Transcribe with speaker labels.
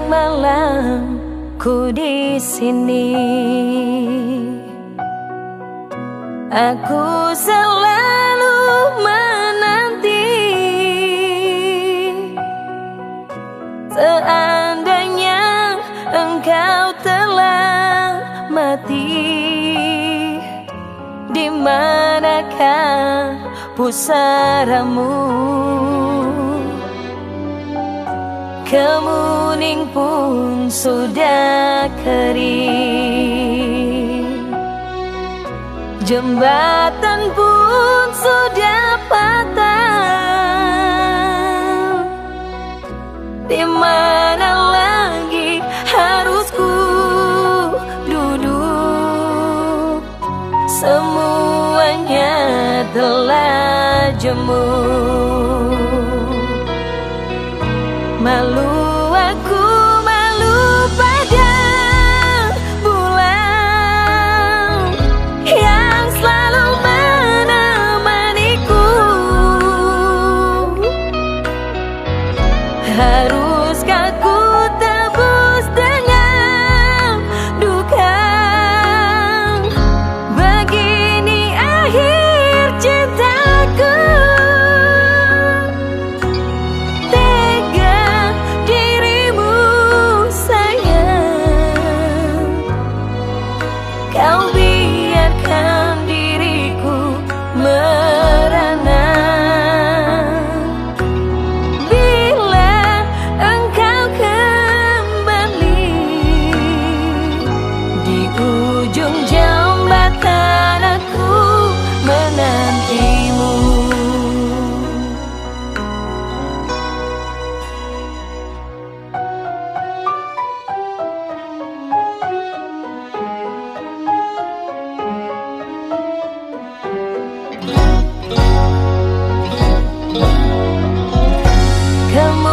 Speaker 1: malam ku di sini. Aku selalu menanti. Seandainya engkau telah mati, di manakah pusaramu? Kemuning pun sudah kering, jembatan pun sudah patah. Di mana lagi harus ku duduk? Semuanya telah jemu. Malu aku, malu pada bulan yang selalu menemaniku. Haruskah ku tebus dengan duka? Begini akhir cintaku. Tega dirimu sayang, kau biarkan diriku merana. Bila engkau kembali di ujung jembatan, aku menantimu. Kamu